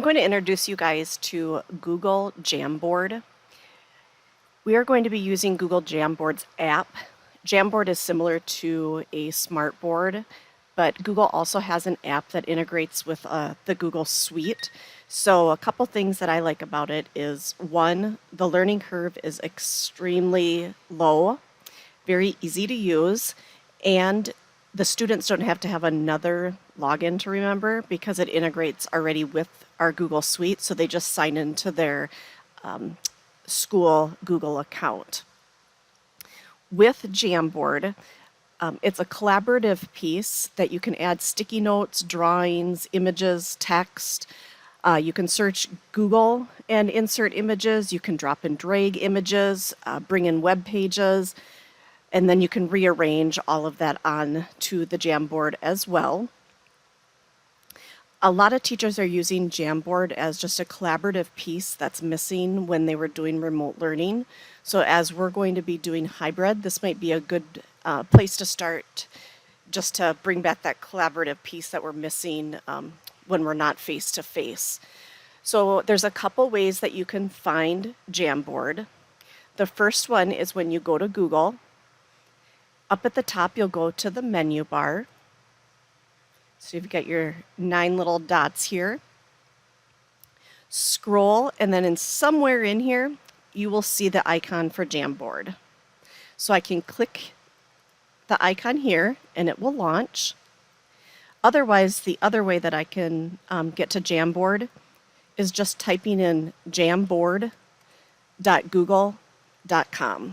going to introduce you guys to Google Jamboard. We are going to be using Google Jamboard's app. Jamboard is similar to a smartboard, but Google also has an app that integrates with the Google Suite. So a couple things that I like about it is, one, the learning curve is extremely low, very easy to use, and the students don't have to have another login to remember because it integrates already with our Google Suite, so they just sign into their school Google account. With Jamboard, it's a collaborative piece that you can add sticky notes, drawings, images, text. You can search Google and insert images. You can drop and drag images, bring in web pages, and then you can rearrange all of that on to the Jamboard as well. A lot of teachers are using Jamboard as just a collaborative piece that's missing when they were doing remote learning. So as we're going to be doing hybrid, this might be a good place to start, just to bring back that collaborative piece that we're missing when we're not face-to-face. So there's a couple ways that you can find Jamboard. The first one is when you go to Google. Up at the top, you'll go to the menu bar. So you've got your 9 little dots here. Scroll, and then somewhere in here, you will see the icon for Jamboard. So I can click the icon here, and it will launch. Otherwise, the other way that I can get to Jamboard is just typing in jamboard.google.com.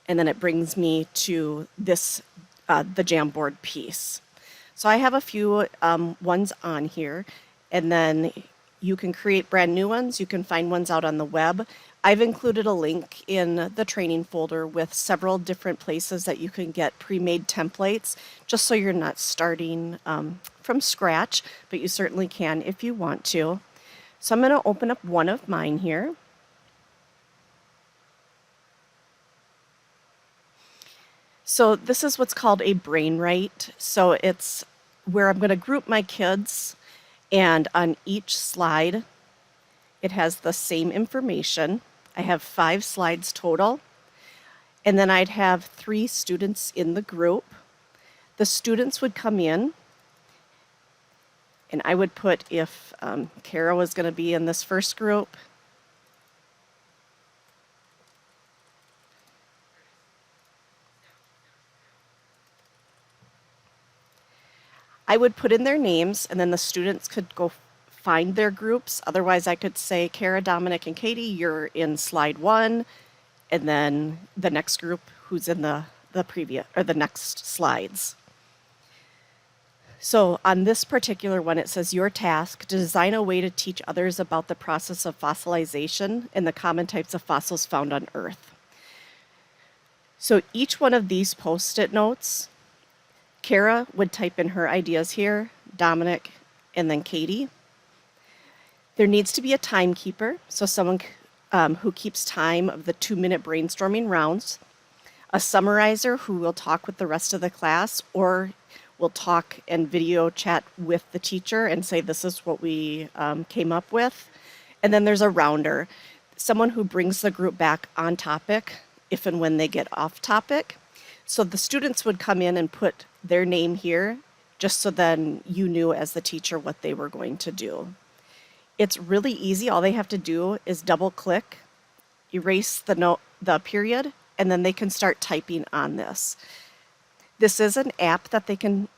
And then it brings me to this, the Jamboard piece. So I have a few ones on here, and then you can create brand new ones. You can find ones out on the web. I've included a link in the training folder with several different places that you can get pre-made templates, just so you're not starting from scratch, but you certainly can if you want to. So I'm going to open up one of mine here. So this is what's called a brainwrite. So it's where I'm going to group my kids, and on each slide it has the same information. I have 5 slides total, and then I'd have 3 students in the group. The students would come in, and I would put if Kara was going to be in this first group, I would put in their names, and then the students could go find their groups. Otherwise, I could say, Kara, Dominic, and Katie, you're in slide 1, and then the next group who's in the previous or the next slides. So on this particular one, it says your task to design a way to teach others about the process of fossilization and the common types of fossils found on Earth. So each one of these Post-it notes, Kara would type in her ideas here, Dominic, and then Katie. There needs to be a timekeeper, so someone who keeps time of the 2-minute brainstorming rounds, a summarizer who will talk with the rest of the class, or will talk and video chat with the teacher and say this is what we came up with. And then there's a rounder, someone who brings the group back on topic if and when they get off topic. So the students would come in and put their name here, just so then you knew as the teacher what they were going to do. It's really easy. All they have to do is double click, erase the period, and then they can start typing on this. This is an app that they can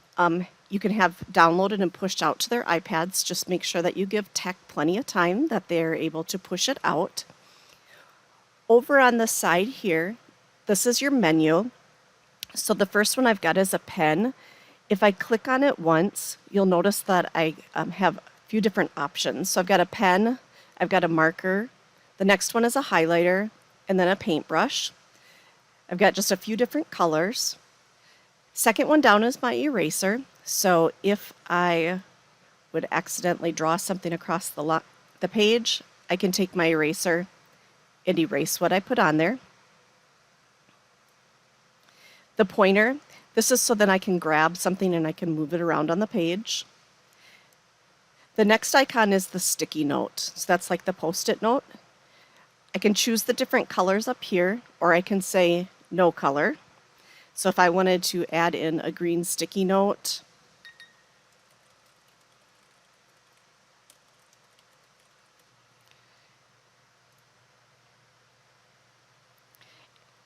you can have downloaded and pushed out to their iPads. Just make sure that you give tech plenty of time that they're able to push it out. Over on the side here, this is your menu. So the first one I've got is a pen. If I click on it once, you'll notice that I have a few different options. So I've got a pen, I've got a marker, the next one is a highlighter, and then a paintbrush. I've got just a few different colors. Second one down is my eraser. So if I would accidentally draw something across the page, I can take my eraser and erase what I put on there. The pointer, this is so that I can grab something and I can move it around on the page. The next icon is the sticky note. So that's like the Post-it note. I can choose the different colors up here, or I can say no color. So if I wanted to add in a green sticky note,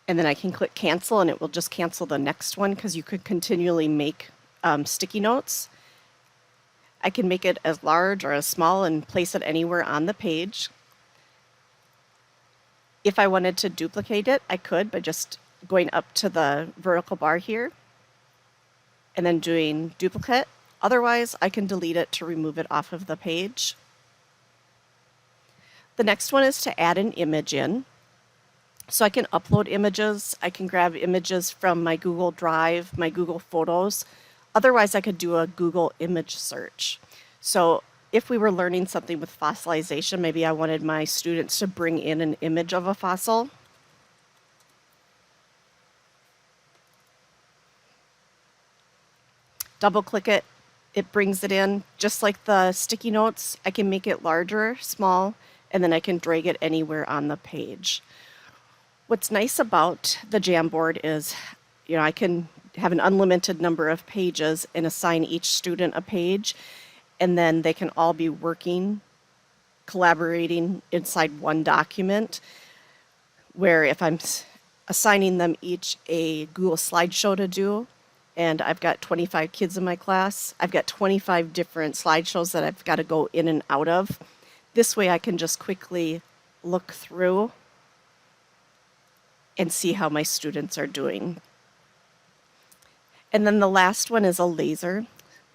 and then I can click cancel and it will just cancel the next one because you could continually make sticky notes. I can make it as large or as small and place it anywhere on the page. If I wanted to duplicate it, I could by just going up to the vertical bar here and then doing duplicate. Otherwise, I can delete it to remove it off of the page. The next one is to add an image in. So I can upload images, I can grab images from my Google Drive, my Google Photos. Otherwise, I could do a Google image search. So if we were learning something with fossilization, maybe I wanted my students to bring in an image of a fossil. Double click it, it brings it in. Just like the sticky notes, I can make it larger, small, and then I can drag it anywhere on the page. What's nice about the Jamboard is, I can have an unlimited number of pages and assign each student a page, and then they can all be working, collaborating inside one document, where if I'm assigning them each a Google slideshow to do, and I've got 25 kids in my class, I've got 25 different slideshows that I've got to go in and out of. This way I can just quickly look through and see how my students are doing. And then the last one is a laser.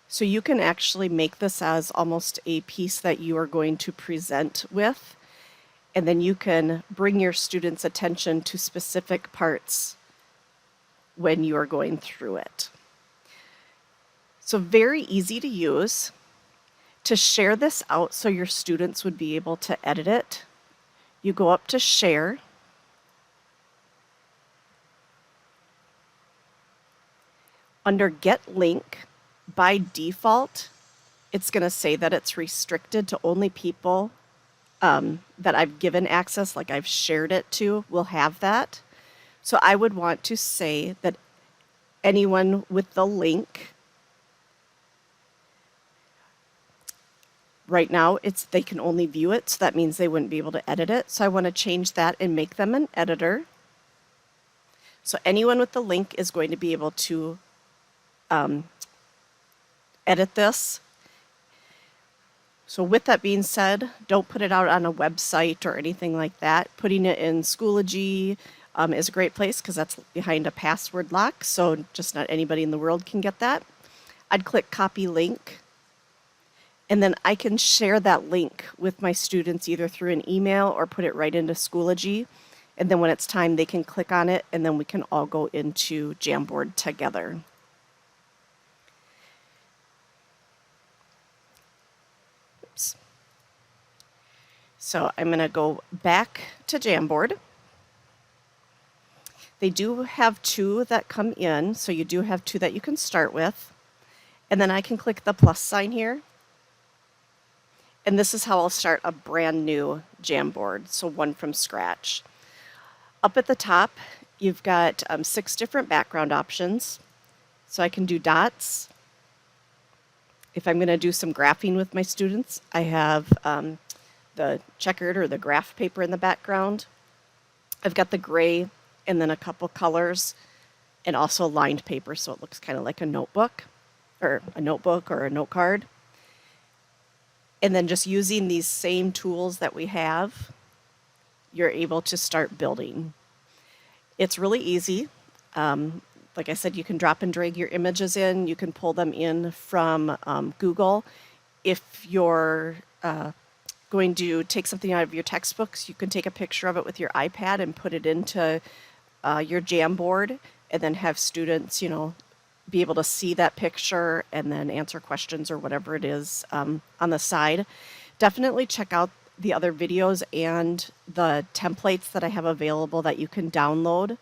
So you can actually make this as almost a piece that you are going to present with, and then you can bring your students' attention to specific parts when you are going through it. So very easy to use. To share this out so your students would be able to edit it, you go up to share, under Get Link, by default, it's going to say that it's restricted to only people that I've given access, like I've shared it to, will have that. So I would want to say that anyone with the link, right now they can only view it, so that means they wouldn't be able to edit it. So I want to change that and make them an editor. So anyone with the link is going to be able to edit this. So with that being said, don't put it out on a website or anything like that. Putting it in Schoology is a great place because that's behind a password lock, so just not anybody in the world can get that. I'd click copy link, and then I can share that link with my students either through an email or put it right into Schoology. And then when it's time, they can click on it, and then we can all go into Jamboard together. Oops. So I'm going to go back to Jamboard. They do have two that come in, so you do have two that you can start with. And then I can click the plus sign here. And this is how I'll start a brand new Jamboard, so one from scratch. Up at the top, you've got 6 different background options. So I can do dots. If I'm going to do some graphing with my students, I have the checkered or the graph paper in the background. I've got the gray and then a couple colors and also lined paper, so it looks kind of like a notebook or a note card. And then just using these same tools that we have, you're able to start building. It's really easy. Like I said, you can drop and drag your images in. You can pull them in from Google. If you're going to take something out of your textbooks, you can take a picture of it with your iPad and put it into your Jamboard, and then have students, be able to see that picture and then answer questions or whatever it is on the side. Definitely check out the other videos and the templates that I have available that you can download.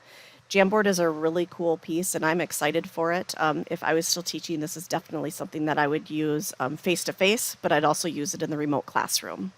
Jamboard is a really cool piece, and I'm excited for it. If I was still teaching, this is definitely something that I would use face to face, but I'd also use it in the remote classroom.